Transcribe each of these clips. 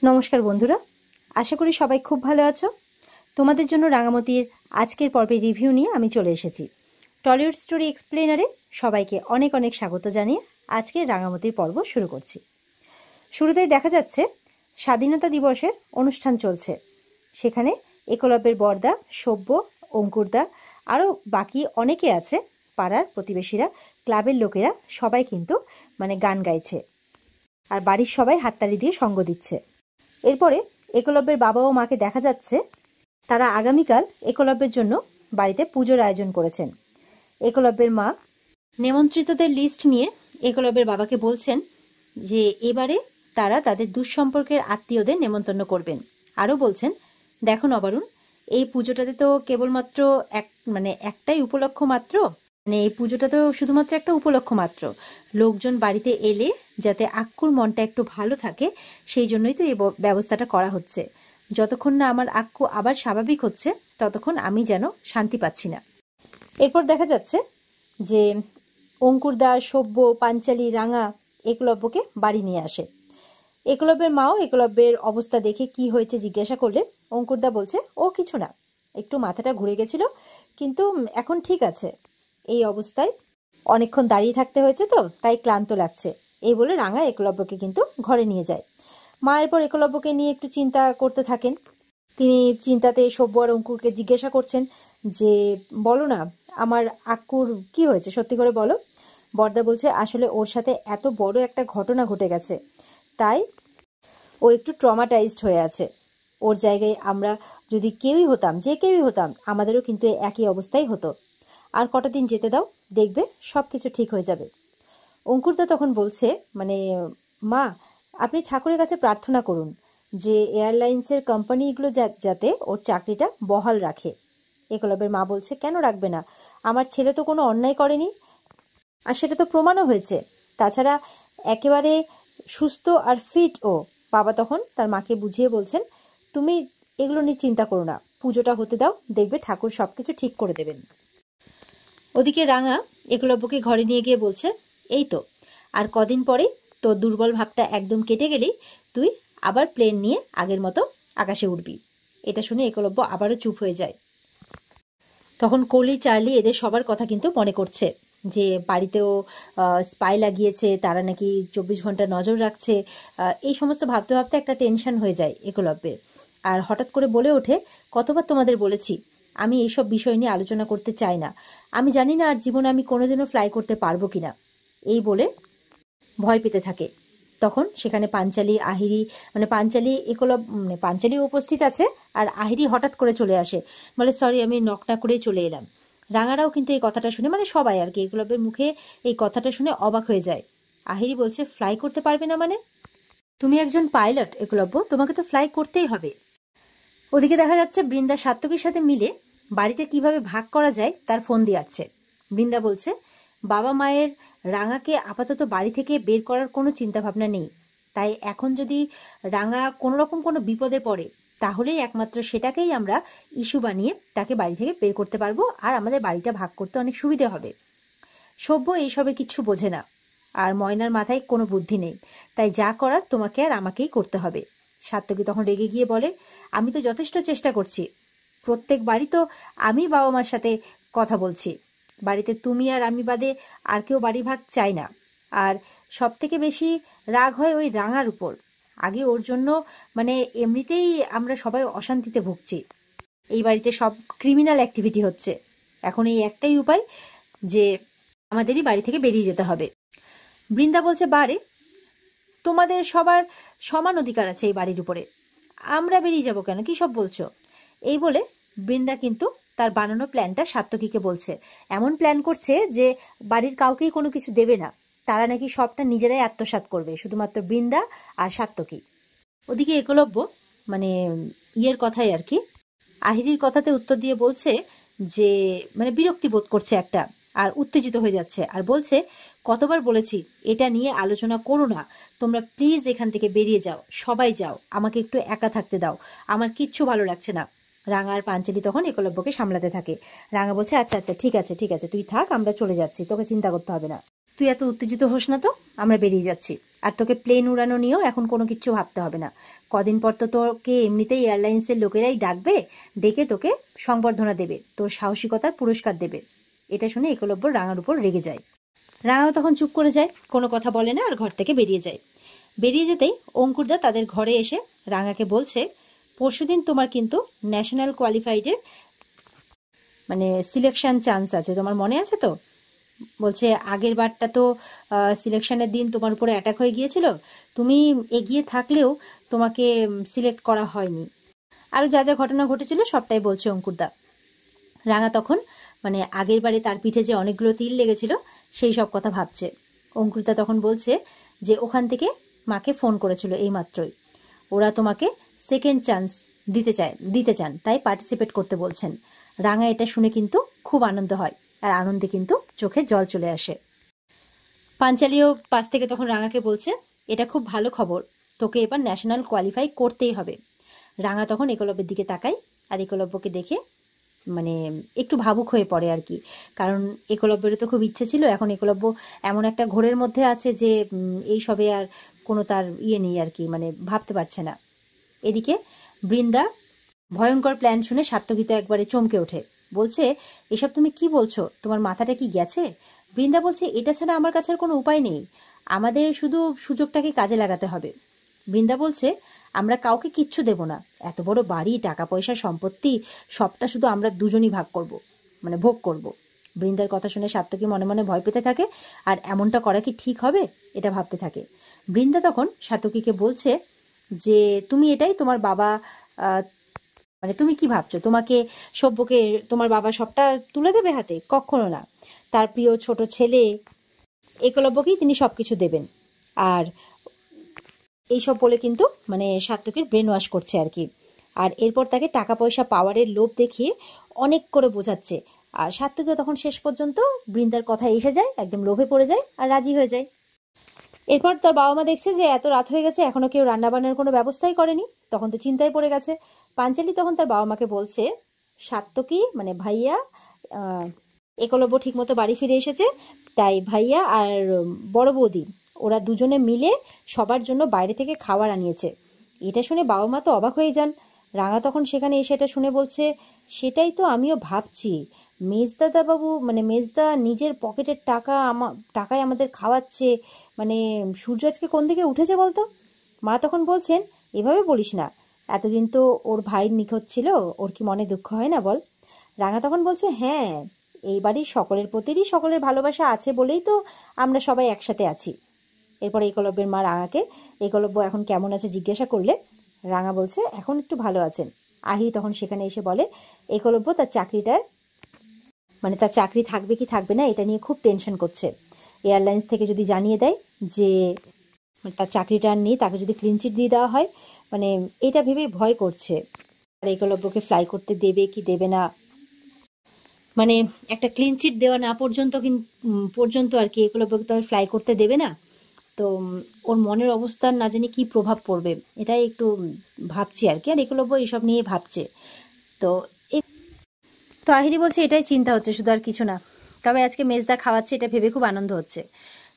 নমস্কার বন্ধুরা, আশা করি সবাই খুব ভালো আছো। তোমাদের জন্য রাঙামতির আজকের পর্বের রিভিউ নিয়ে আমি চলে এসেছি। টলিউড স্টোরি এক্সপ্লেনারে সবাইকে অনেক অনেক স্বাগত জানিয়ে আজকের রাঙামতির পর্ব শুরু করছি। শুরুতেই দেখা যাচ্ছে স্বাধীনতা দিবসের অনুষ্ঠান চলছে। সেখানে একলব্যের বরদা, সব্য, অঙ্কুরদা আরও বাকি অনেকে আছে, পাড়ার প্রতিবেশীরা, ক্লাবের লোকেরা সবাই কিন্তু গান গাইছে আর বাড়ির সবাই হাততালি দিয়ে সঙ্গ দিচ্ছে। এরপরে একলব্যের বাবা ও মাকে দেখা যাচ্ছে তারা আগামীকাল একলব্যের জন্য বাড়িতে পুজোর আয়োজন করেছেন। একলব্যের মা নেমন্ত্রিতদের লিস্ট নিয়ে একলব্যের বাবাকে বলছেন যে এবারে তারা তাদের দুঃসম্পর্কের আত্মীয়দের নেমন্তন্ন করবেন। আরও বলছেন, দেখো নবারুণ, এই পুজোটাতে তো কেবলমাত্র একটাই উপলক্ষ মাত্র, এই পুজোটা তো শুধুমাত্র একটা উপলক্ষ মাত্র। লোকজন বাড়িতে এলে যাতে আক্কুর মনটা একটু ভালো থাকে, সেই জন্যই তো এই ব্যবস্থাটা করা হচ্ছে। যতক্ষণ না আমার আক্কু আবার স্বাভাবিক হচ্ছে ততক্ষণ আমি যেন শান্তি পাচ্ছি না। এরপর দেখা যাচ্ছে যে অঙ্কুরদা, সব্য, পাঞ্চালি, রাঙা একলব্যকে বাড়ি নিয়ে আসে। একলব্যের মাও একলব্যের অবস্থা দেখে কি হয়েছে জিজ্ঞাসা করলে অঙ্কুরদা বলছে, ও কিছু না, একটু মাথাটা ঘুরে গেছিল, কিন্তু এখন ঠিক আছে। এই অবস্থায় অনেকক্ষণ দাঁড়িয়ে থাকতে হয়েছে তো তাই ক্লান্ত লাগছে, এই বলে রাঙা একলব্যকে কিন্তু ঘরে নিয়ে যায়। মা এরপর একলব্যকে নিয়ে একটু চিন্তা করতে থাকেন। তিনি চিন্তাতে সব্য আর অঙ্কুরকে জিজ্ঞাসা করছেন যে বলো না, আমার আক্কুর কি হয়েছে, সত্যি করে বলো। বরদা বলছে, আসলে ওর সাথে এত বড় একটা ঘটনা ঘটে গেছে, তাই ও একটু ট্রমাটাইজড হয়ে আছে। ওর জায়গায় আমরা যদি কেউই হতাম, যে কেউই হতাম, আমাদেরও কিন্তু একই অবস্থাই হতো। আর কটা দিন যেতে দাও, দেখবে সব কিছু ঠিক হয়ে যাবে। অঙ্কুরদা তখন বলছে, মা, আপনি ঠাকুরের কাছে প্রার্থনা করুন যে এয়ারলাইন্সের কোম্পানিগুলো যাতে ওর চাকরিটা বহাল রাখে। একলব্যের মা বলছে, কেন রাখবে না? আমার ছেলে তো কোনো অন্যায় করেনি, আর সেটা তো প্রমাণও হয়েছে। তাছাড়া একেবারে সুস্থ আর ফিট ও। বাবা তখন তার মাকে বুঝিয়ে বলছেন, তুমি এগুলো নিয়ে চিন্তা করো না, পুজোটা হতে দাও, দেখবে ঠাকুর সবকিছু ঠিক করে দেবেন। ওদিকে রাঙা একলব্যকে ঘরে নিয়ে গিয়ে বলছে, এই তো আর কদিন পরে তোর দুর্বল ভাবটা একদম কেটে গেলেই তুই আবার প্লেন নিয়ে আগের মতো আকাশে উঠবি। এটা শুনে একলব্য আবারও চুপ হয়ে যায়। তখন কলি, চার্লি এদের সবার কথা কিন্তু মনে করছে যে বাড়িতেও স্পাই লাগিয়েছে, তারা নাকি 24 ঘন্টা নজর রাখছে। এই সমস্ত ভাবতে ভাবতে একটা টেনশন হয়ে যায় একলব্যের। আর হঠাৎ করে বলে ওঠে, কতবার তোমাদের বলেছি আমি এইসব বিষয় নিয়ে আলোচনা করতে চাই না। আমি জানি না আর জীবনে আমি কোনোদিনও ফ্লাই করতে পারবো কিনা। এই বলে ভয় পেতে থাকে। তখন সেখানে পাঞ্চালি, আহিরি, পাঞ্চালি উপস্থিত আছে, আর আহিরি হঠাৎ করে চলে আসে, বলে সরি, আমি নক না করেই চলে এলাম। রাঙারাও কিন্তু এই কথাটা শুনে, সবাই আর কি, একলব্যের মুখে এই কথাটা শুনে অবাক হয়ে যায়। আহিরি বলছে, ফ্লাই করতে পারবে না মানে? তুমি একজন পাইলট একলব্য, তোমাকে তো ফ্লাই করতেই হবে। ওদিকে দেখা যাচ্ছে বৃন্দা সাত্তকীর সাথে মিলে বাড়িটা কিভাবে ভাগ করা যায় তার ফোন দিয়ে আসছে। বৃন্দা বলছে, বাবা মায়ের রাঙাকে আপাতত বাড়ি থেকে বের করার কোনো চিন্তা ভাবনা নেই, তাই এখন যদি রাঙা কোনো রকম কোনো বিপদে পড়ে তাহলেই একমাত্র সেটাকেই আমরা ইস্যু বানিয়ে তাকে বাড়ি থেকে বের করতে পারবো, আর আমাদের বাড়িটা ভাগ করতে অনেক সুবিধে হবে। সভ্য এইসবের কিচ্ছু বোঝে না, আর ময়নার মাথায় কোনো বুদ্ধি নেই, তাই যা করার তোমাকে আর আমাকেই করতে হবে। সাত্তকী তখন রেগে গিয়ে বলে, আমি তো যথেষ্ট চেষ্টা করছি, প্রত্যেক বাড়ি তো আমি বাবা মার সাথে কথা বলছি, বাড়িতে তুমি আর আমি বাদে আর কেউ বাড়ি ভাগ চাই না। আর সব থেকে বেশি রাগ হয় ওই রাঙার উপর। আগে ওর জন্য এমনিতেই আমরা সবাই অশান্তিতে ভুগছি, এই বাড়িতে সব ক্রিমিনাল অ্যাক্টিভিটি হচ্ছে, এখন এই একটাই উপায় যে আমাদেরই বাড়ি থেকে বেরিয়ে যেতে হবে। বৃন্দা বলছে, বারে, তোমাদের সবার সমান অধিকার আছে এই বাড়ির উপরে, আমরা বেরিয়ে যাব কেন, কি সব বলছো? এই বলে বৃন্দা কিন্তু তার বানানো প্ল্যানটা সাত্তকীকে বলছে। এমন প্ল্যান করছে যে বাড়ির কাউকেই কোনো কিছু দেবে না, তারা নাকি সবটা নিজেরাই আত্মসাৎ করবে, শুধুমাত্র বৃন্দা আর সাত্তকী। ওদিকে একলব্য ইয়ের কথাই আর কি, আহিরির কথাতে উত্তর দিয়ে বলছে যে বিরক্তি বোধ করছে একটা, আর উত্তেজিত হয়ে যাচ্ছে, আর বলছে, কতবার বলেছি এটা নিয়ে আলোচনা করো না, তোমরা প্লিজ এখান থেকে বেরিয়ে যাও, সবাই যাও, আমাকে একটু একা থাকতে দাও, আমার কিচ্ছু ভালো লাগছে না। রাঙা আর পাঞ্চালি তখন একলব্যকে সামলাতে থাকে। রাঙা বলছে, আচ্ছা আচ্ছা, ঠিক আছে ঠিক আছে, তুই থাক, আমরা চলে যাচ্ছি, তোকে চিন্তা করতে হবে না, তুই এত উত্তেজিত হোস না তো, আমরা বেরিয়ে যাচ্ছি। আর তোকে প্লেন উড়ানো নিয়েও এখন কোনো কিচ্ছু ভাবতে হবে না। কদিন পর তো তোকে এমনিতেই এয়ারলাইন্সের লোকেরাই ডাকবে, ডেকে তোকে সংবর্ধনা দেবে, তোর সাহসিকতার পুরস্কার দেবে। এটা শুনে একলব্য রাঙার উপর রেগে যায়। রাঙাও তখন চুপ করে যায়, কোনো কথা বলে না আর ঘর থেকে বেরিয়ে যায়। বেরিয়ে যেতেই অঙ্কুরদা তাদের ঘরে এসে রাঙাকে বলছে, পরশুদিন তোমার কিন্তু ন্যাশনাল কোয়ালিফাইডের মানে সিলেকশন চান্স আছে, তোমার মনে আছে তো? বলছে আগের বারটা তো সিলেকশনের দিন তোমার উপরে অ্যাটাক হয়ে গিয়েছিল, তুমি এগিয়ে থাকলেও তোমাকে সিলেক্ট করা হয়নি। আরও যা যা ঘটনা ঘটেছিল সবটাই বলছে অঙ্কুরদা। রাঙা তখন মানে আগের বারে তার পিঠে যে অনেকগুলো তিল লেগেছিল সেই সব কথা ভাবছে। অঙ্কুরদা তখন বলছে যে ওখান থেকে মাকে ফোন করেছিল এইমাত্রই, ওরা তোমাকে সেকেন্ড চান্স দিতে চান, তাই পার্টিসিপেট করতে বলছেন। রাঙা এটা শুনে কিন্তু খুব আনন্দ হয়, আর আনন্দে কিন্তু চোখে জল চলে আসে। পাঞ্চালিও পাশ থেকে তখন রাঙাকে বলছে, এটা খুব ভালো খবর, তোকে এবার ন্যাশনাল কোয়ালিফাই করতেই হবে। রাঙা তখন একলব্যের দিকে তাকায়, আর একলব্যকে দেখে মানে একটু ভাবুক হয়ে পড়ে আর কি। কারণ একলব্যেরও তো খুব ইচ্ছে ছিল, এখন একলব্য এমন একটা ঘোরের মধ্যে আছে যে এই সবে আর কোনো তার নেই আর কি, মানে ভাবতে পারছে না। এদিকে বৃন্দা ভয়ঙ্কর প্ল্যান শুনে সাত্যকীত একবারে চমকে ওঠে, বলছে, এসব তুমি কি বলছো, তোমার মাথাটা কি গেছে? বৃন্দা বলছে, এটা ছাড়া আমার কাছে আর কোনো উপায় নেই, আমাদের শুধু সুযোগটাকে কাজে লাগাতে হবে। বৃন্দা বলছে, আমরা কাউকে কিচ্ছু দেব না, এত বড় বাড়ি, টাকা পয়সা, সম্পত্তি, সবটা শুধু আমরা দুজনই ভোগ করব। বৃন্দার কথা শুনে সাত্যকী মনে মনে ভয় পেতে থাকে, আর এমনটা করা কি ঠিক হবে এটা ভাবতে থাকে। বৃন্দা তখন সাত্যকীকে বলছে যে তুমি এটাই তোমার বাবা মানে তুমি কি ভাবছো, তোমাকে সভ্যকে তোমার বাবা সবটা তুলে দেবে হাতে? কখনো না, তার প্রিয় ছোট ছেলে একলব্যকেই তিনি সবকিছু দেবেন। আর এইসব বলে কিন্তু মানে সাত্যকীর ব্রেন ওয়াশ করছে আর কি। আর এরপর তাকে টাকা পয়সা পাওয়ারের লোভ দেখিয়ে অনেক করে বোঝাচ্ছে। আর সাত্যকীও তখন শেষ পর্যন্ত বৃন্দার কথা এসে যায়, একদম লোভে পড়ে যায় আর রাজি হয়ে যায়। এরপর তার বাবা মা দেখছে যে এত রাত হয়ে গেছে, এখনো কেউ রান্নাবান্নার কোনো ব্যবস্থাই করেনি, তখন তো চিন্তায় পড়ে গেছে। পাঞ্চালি তখন তার বাবা মাকে বলছে, সাত্যকী মানে ভাইয়া একলব্য ঠিক মতো বাড়ি ফিরে এসেছে, তাই ভাইয়া আর বড় বৌদি ওরা দুজনে মিলে সবার জন্য বাইরে থেকে খাবার আনিয়েছে। এটা শুনে বাবা মা তো অবাক হয়ে যান। রাঙা তখন সেখানে এসে এটা শুনে বলছে, সেটাই তো আমিও ভাবছি, মেজদাদা বাবু মানে মেজদা নিজের পকেটের টাকায় আমাদের খাওয়াচ্ছে, মানে সূর্য আজকে কোন দিকে উঠেছে বলতো? মা তখন বলছেন, এভাবে বলিস না, এতদিন তো ওর ভাইয়ের নিখোঁজ ছিল, ওর কি মনে দুঃখ হয় না বল? রাঙা তখন বলছে, হ্যাঁ, এই বাড়ির সকলের প্রতিই সকলের ভালোবাসা আছে বলেই তো আমরা সবাই একসাথে আছি। এরপর একলব্যের মা রাঙাকে একলব্য এখন কেমন আছে জিজ্ঞাসা করলে রাঙা বলছে এখন একটু ভালো আছেন। আহিরি তখন সেখানে এসে বলে, একলব্য তার চাকরিটায় মানে তার চাকরি থাকবে কি থাকবে না এটা নিয়ে খুব টেনশন করছে। এয়ারলাইন্স থেকে যদি জানিয়ে দেয় যে তার চাকরিটা আর নেই, তাকে যদি ক্লিন চিট দিয়ে দেওয়া হয়, মানে এটা ভেবে ভয় করছে। আর একলব্যকে ফ্লাই করতে দেবে কি দেবে না, মানে একটা ক্লিন চিট দেওয়া না পর্যন্ত আর কি একলব্যকে তো ফ্লাই করতে দেবে না। তো ওর মনের অবস্থার না জানি কি প্রভাব পড়বে, এটাই একটু ভাবছি আর কি। আর একলব্য এইসব নিয়ে ভাবছে। তো তো আহিরি বলছে, এটাই চিন্তা হচ্ছে, শুধু আর কিছু না, তবে আজকে মেজদা খাওয়াচ্ছে এটা ভেবে খুব আনন্দ হচ্ছে।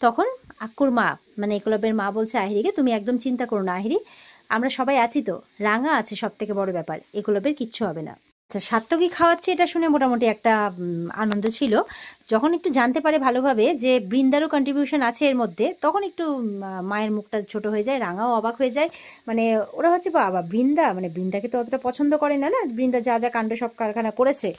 তখন আক্কুর মা মানে একলব্যের মা বলছে আহিরিকে, তুমি একদম চিন্তা করো না আহিরি, আমরা সবাই আছি তো, রাঙা আছে, সব থেকে বড় ব্যাপার, একলব্যের কিচ্ছু হবে না। আচ্ছা, সাত্যকী খাওয়াচ্ছে এটা শুনে মোটামুটি একটা আনন্দ ছিল। যখন একটু জানতে পারে ভালোভাবে যে বৃন্দারও কন্ট্রিবিউশন আছে এর মধ্যে, তখন একটু মায়ের মুখটা ছোট হয়ে যায়, রাঙাও অবাক হয়ে যায়। মানে ওরা হচ্ছে বাবা বৃন্দা, মানে বৃন্দাকে তো অতটা পছন্দ করে না, না বৃন্দা যা যা কাণ্ড সব কারখানা করেছে,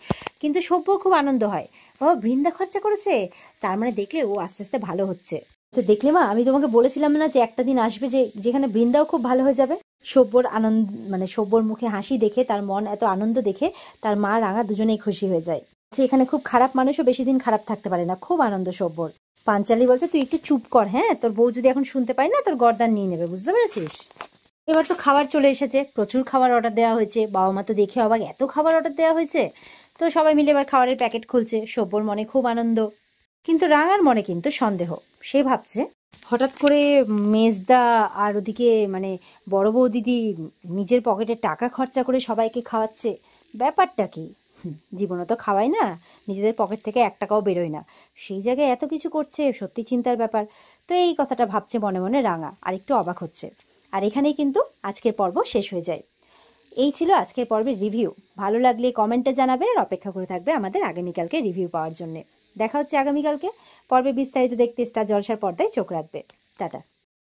কিন্তু সভ্য খুব আনন্দ হয়, বাবা বৃন্দা খরচা করেছে, তার মানে দেখলে ও আস্তে আস্তে ভালো হচ্ছে। আচ্ছা দেখলে মা, আমি তোমাকে বলেছিলাম না যে একটা দিন আসবে যেখানে বৃন্দাও খুব ভালো হয়ে যাবে? সব্যর আনন্দ মানে সব্যর মুখে হাসি দেখে, তার মন এত আনন্দ দেখে তার মা রাঙা দুজনেই খুশি হয়ে যায়। সে এখানে খুব খারাপ মানুষও বেশি দিন খারাপ থাকতে পারে না, খুব আনন্দ সব্যর। পাঞ্চালি বলছে, তুই একটু চুপ কর, হ্যাঁ, তোর বউ যদি এখন শুনতে পায় না তোর গর্দান নিয়ে নেবে, বুঝতে পেরেছিস? এবার তো খাবার চলে এসেছে, প্রচুর খাবার অর্ডার দেওয়া হয়েছে, বাবা মা তো দেখে অবাক, এত খাবার অর্ডার দেওয়া হয়েছে। তো সবাই মিলে এবার খাবারের প্যাকেট খুলছে, সব্যর মনে খুব আনন্দ, কিন্তু রাঙার মনে কিন্তু সন্দেহ। সে ভাবছে হঠাৎ করে মেজদা আর ওদিকে মানে বড় বউ দিদি নিজের পকেটে টাকা খরচা করে সবাইকে খাওয়াচ্ছে, ব্যাপারটা কি? জীবনও তো খাওয়াই না, নিজেদের পকেট থেকে 1 টাকাও বেরোয় না, সেই জায়গায় এত কিছু করছে, সত্যি চিন্তার ব্যাপার। তো এই কথাটা ভাবছে মনে মনে রাঙা, আর একটু অবাক হচ্ছে। আর এখানেই কিন্তু আজকের পর্ব শেষ হয়ে যায়। এই ছিল আজকের পর্বের রিভিউ। ভালো লাগলে কমেন্টে জানাবে, আর অপেক্ষা করে থাকবে আমাদের আগামীকালকে রিভিউ পাওয়ার জন্য। দেখা হচ্ছে আগামীকালকে। পর্বে বিস্তারিত দেখতে স্টার জলসার পর্দায় চোখ রাখবে। টাটা।